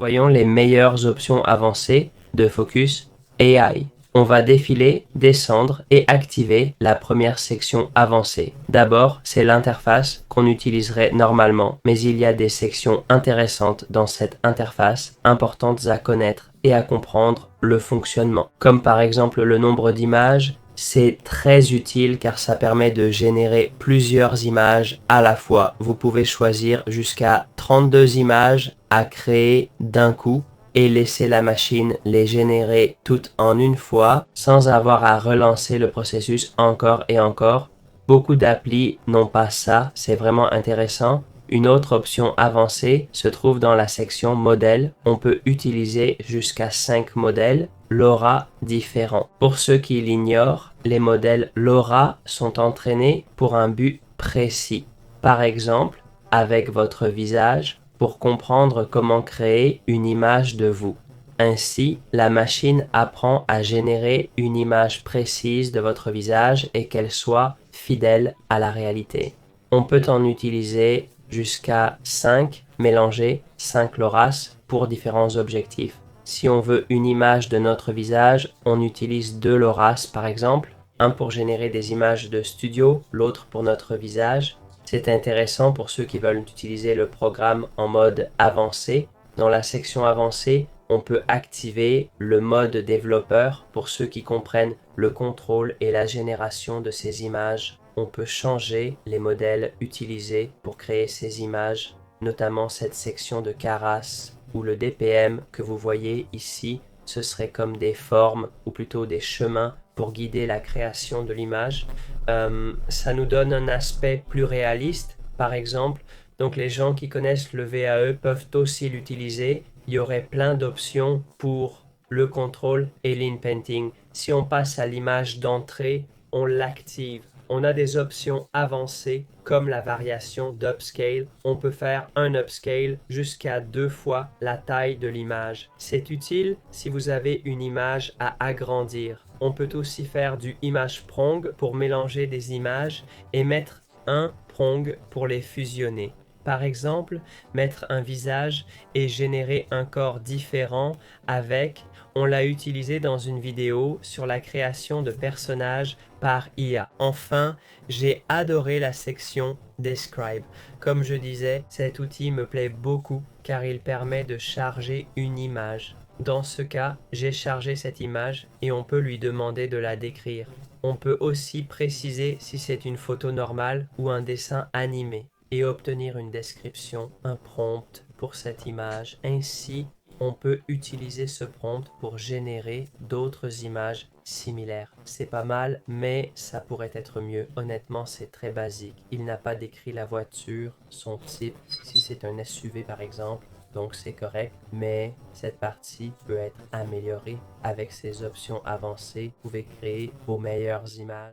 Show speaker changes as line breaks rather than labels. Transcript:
Voyons les meilleures options avancées de Focus AI. On va défiler, descendre et activer la première section avancée. D'abord, c'est l'interface qu'on utiliserait normalement, mais il y a des sections intéressantes dans cette interface, importantes à connaître et à comprendre le fonctionnement. Comme par exemple le nombre d'images, c'est très utile car ça permet de générer plusieurs images à la fois. Vous pouvez choisir jusqu'à 32 images à créer d'un coup et laisser la machine les générer toutes en une fois sans avoir à relancer le processus encore et encore. Beaucoup d'applis n'ont pas ça, c'est vraiment intéressant. Une autre option avancée se trouve dans la section modèles. On peut utiliser jusqu'à 5 modèles LoRa différents. Pour ceux qui l'ignorent, les modèles LoRa sont entraînés pour un but précis. Par exemple, avec votre visage pour comprendre comment créer une image de vous. Ainsi, la machine apprend à générer une image précise de votre visage et qu'elle soit fidèle à la réalité. On peut en utiliser jusqu'à 5 mélangés, 5 LoRa's pour différents objectifs. Si on veut une image de notre visage, on utilise 2 LoRa's par exemple, un pour générer des images de studio, l'autre pour notre visage. C'est intéressant pour ceux qui veulent utiliser le programme en mode avancé. Dans la section avancée, on peut activer le mode développeur pour ceux qui comprennent le contrôle et la génération de ces images. On peut changer les modèles utilisés pour créer ces images, notamment cette section de Keras ou le DPM que vous voyez ici. Ce serait comme des formes ou plutôt des chemins pour guider la création de l'image. Ça nous donne un aspect plus réaliste, par exemple. Donc les gens qui connaissent le VAE peuvent aussi l'utiliser. Il y aurait plein d'options pour le contrôle et l'inpainting. Si on passe à l'image d'entrée, on l'active. On a des options avancées comme la variation d'upscale. On peut faire un upscale jusqu'à 2 fois la taille de l'image. C'est utile si vous avez une image à agrandir. On peut aussi faire du image prong pour mélanger des images et mettre un prong pour les fusionner. Par exemple, mettre un visage et générer un corps différent avec, on l'a utilisé dans une vidéo sur la création de personnages par IA. Enfin, j'ai adoré la section Describe. Comme je disais, cet outil me plaît beaucoup car il permet de charger une image. Dans ce cas, j'ai chargé cette image et on peut lui demander de la décrire. On peut aussi préciser si c'est une photo normale ou un dessin animé et obtenir une description, un prompt pour cette image. Ainsi, on peut utiliser ce prompt pour générer d'autres images similaires. C'est pas mal, mais ça pourrait être mieux. Honnêtement, c'est très basique. Il n'a pas décrit la voiture, son type, si c'est un SUV par exemple. Donc c'est correct, mais cette partie peut être améliorée avec ces options avancées. Vous pouvez créer vos meilleures images.